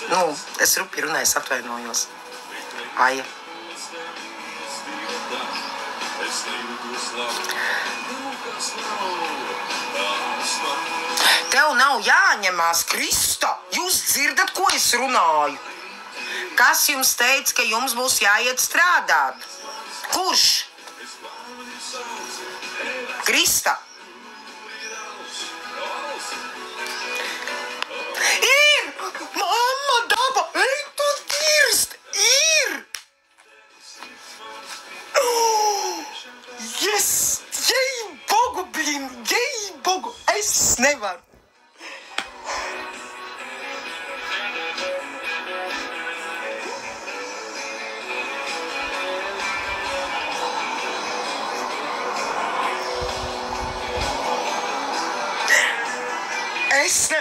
Nu, es rupi runāju, es atvainojos. Aija. Tev nav jāņemās, Krista. Jūs dzirdat, ko es runāju? Kas jums teica, ka jums būs jāiet strādāt? Kurš? Krista. Ir! Mamma, daba! Ej, tu dirst! Ir! Yes! Jej, Bogu, blin! Jej, Bogu! Es nevaru! Es ne...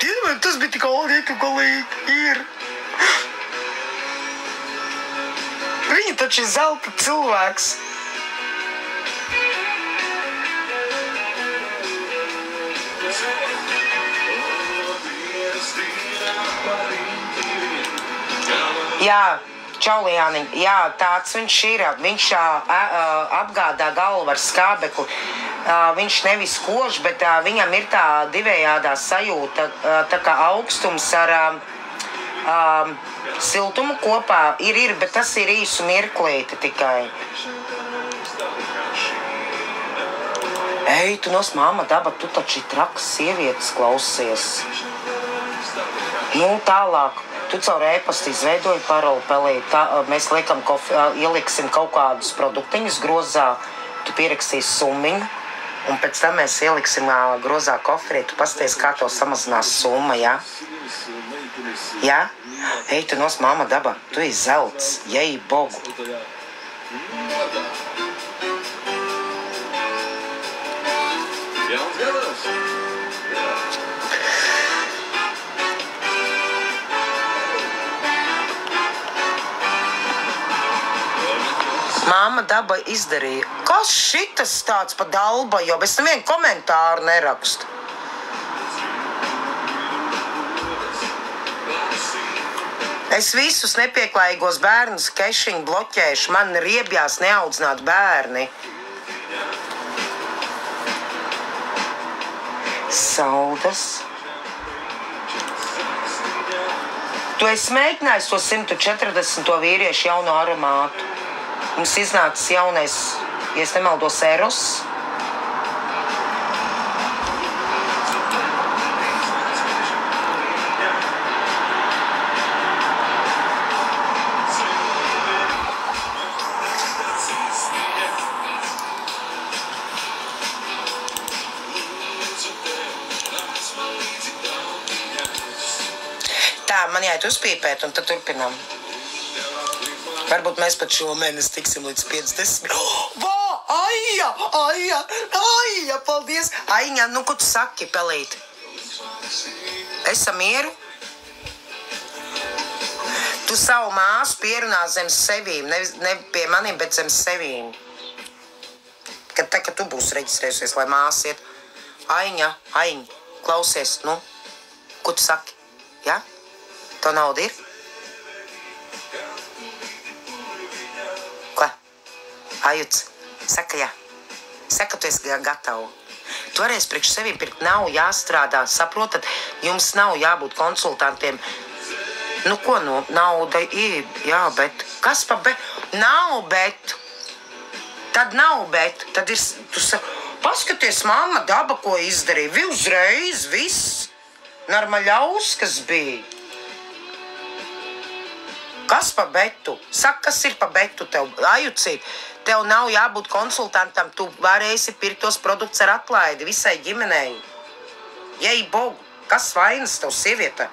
Dievam, tas bija tik alīgi, galīgi ir. Viņa taču ir zelta cilvēks. Jā, čau, Liāniņ. Jā, tāds viņš ir. Viņš apgādā galvu ar skābekli. Viņš nevis kož, bet viņam ir tā divējādā sajūta, tā kā augstums ar siltumu kopā ir, bet tas ir īsu mirklīti tikai. Ej, tu nos mamma daba, tu taču traks sievietes klausies. Nu, tālāk. Tu caur e-pastu izveidoji paroli pelīt. Mēs ieliksim kaut kādus produktiņus grozā, tu pierakstīsi summiņu. Un pēc tam mēs ieliksim grozā koferī, tu pasties, kā to samazinās summa, jā? Jā? Ej, tu nos mamma daba, tu esi zelts, jej, Bogu. Māma daba izdarīja. Kas šitas tāds pa dalba, jo es nevienu komentāru nerakstu? Es visus nepieklājīgos bērnus kešiņu bloķēšu, man riebjās neaudzināt bērni. Saldas. Tu esi mēģinājis to 140 vīriešu jauno aromātu. Mums iznācis jaunais, ja es nemaldos, Eros. Tā, man jāiet uzpīpēt, un tad turpinām. Varbūt mēs pat šo mēnesi tiksim līdz 50. Vā, Aija, paldies. Aiņa, nu, ko tu saki, pelīt? Esam mieru? Tu savu māsu pierunā zem sevīm, ne pie maniem, bet zem sevīm. Kad tu būsi reģistrējusies, lai māsa iet. Aiņa, klausies, nu, ko tu saki? Ja? To nauda ir? Ajuts, saka, jā. Saka, tu esi gatavu. Toreiz priekš sevīm pirkt nav jāstrādā. Saprotat, jums nav jābūt konsultantiem. Nu, ko no nauda ir? Jā, bet. Kas pa bet? Nav bet. Tad nav bet. Tad ir, tu paskaties, mamma daba, ko izdarīja. Vi uzreiz, viss. Narmaļauskas bija. Kas pa betu? Saka, kas ir pa betu tev? Ajucī, tev nav jābūt konsultantam, tu varēsi pirkt tos produktus ar atlaidi visai ģimenei. Jej, Bogu, kas vainas tev sieviete?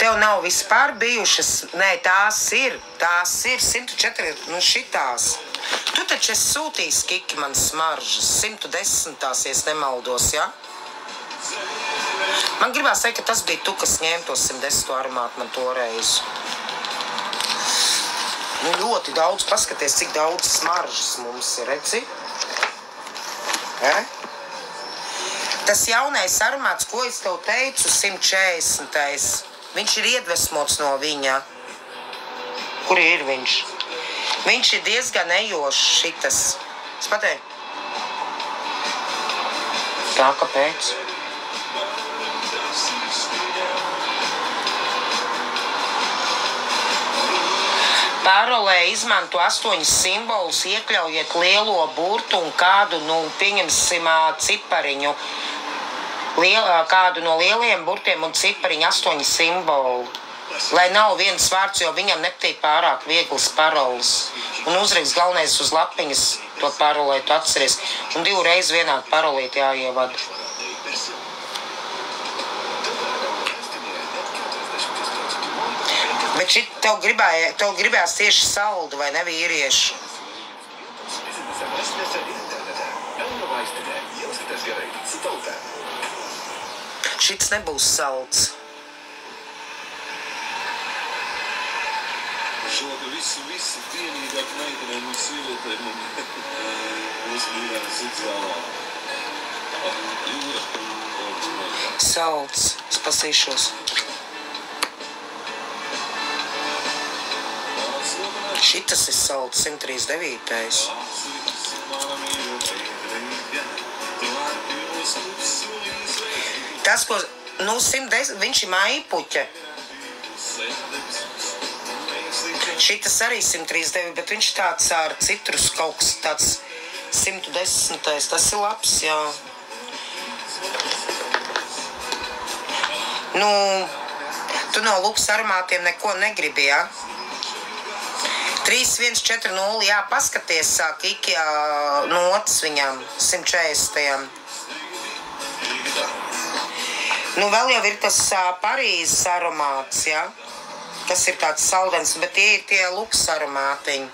Tev nav vispār bijušas, nē, tās ir 104, nu šitās. Tu taču esi sūtījis Kiki man smaržas, 110, ja es nemaldos, ja? Man gribās teikt, ka tas bija tu, kas ņēma to 110 aromātu man toreiz. Nu, ļoti daudz, paskaties, cik daudz smaržas mums ir, redzi? Tas jaunais aromāts, ko es tev teicu, 140. Viņš ir iedvesmots no viņa. Kur ir viņš? Viņš ir diezgan ejošs šitas. Es pateiktu. Tā, kāpēc? Parolē izmanto 8 simbolus, iekļaujiet lielo burtu un kādu, pieņemsim cipariņu. Kādu no lieliem burtiem un cipariņu 8 simbolu. Lai nav viens vārds, jo viņam nepatīk pārāk viegls parols. Un uzrakst galvenais uz lapiņas to parolē, tu atceries. Un 2 reizes vienādi parolīt jāievada. Bet šit tev gribējās tieši saldu, vai ne vīrieši? Šits nebūs salds. Šoka visi vienīgāk meitenēm un sievietēm un uzmīrām sociālā jūra. Salds. Es pasīšos. Šitas ir salds 139. Tas, ko, 110, viņš ir maipuķe. Šitas arī 139, bet viņš tāds ar citrus kaut kas tāds 110. Tas ir labs, jā. Tu no luks aromātiem neko negribi, jā? 3140, jā, paskaties, sāk Ikea notas viņam 140. Vēl jau ir tas Parīzes aromāts, jā? Tas ir tāds saldens, bet tie ir tie luks aromātiņi.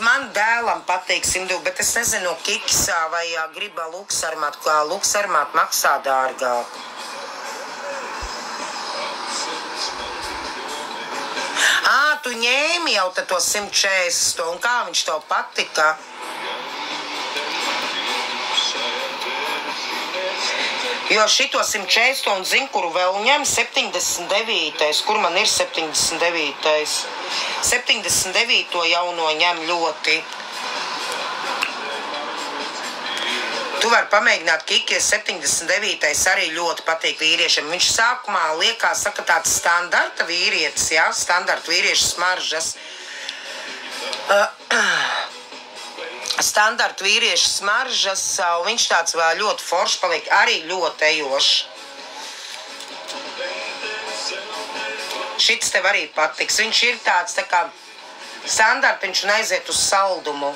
Man dēlam patīk 102, bet es nezinu, Kiksā vai griba luks aromātu, kā luks aromātu maksā dārgāk. Tu ņēmi jau to 140, un kā viņš tev patika? Jo šito 140 un zinu, kuru vēl ņem 79. Kur man ir 79. 79. jauno ņem ļoti. Tu vari pamēģināt Kiki, 79. arī ļoti patīk vīriešiem. Viņš sākumā liekas, saka, tāds standarta vīrietis, jā, standarta vīriešu smaržas. Standarta vīriešu smaržas, un viņš tāds vēl ļoti foršs paliek, arī ļoti ejošs. Šits tev arī patiks. Viņš ir tāds tā kā standartiņš un aiziet uz saldumu.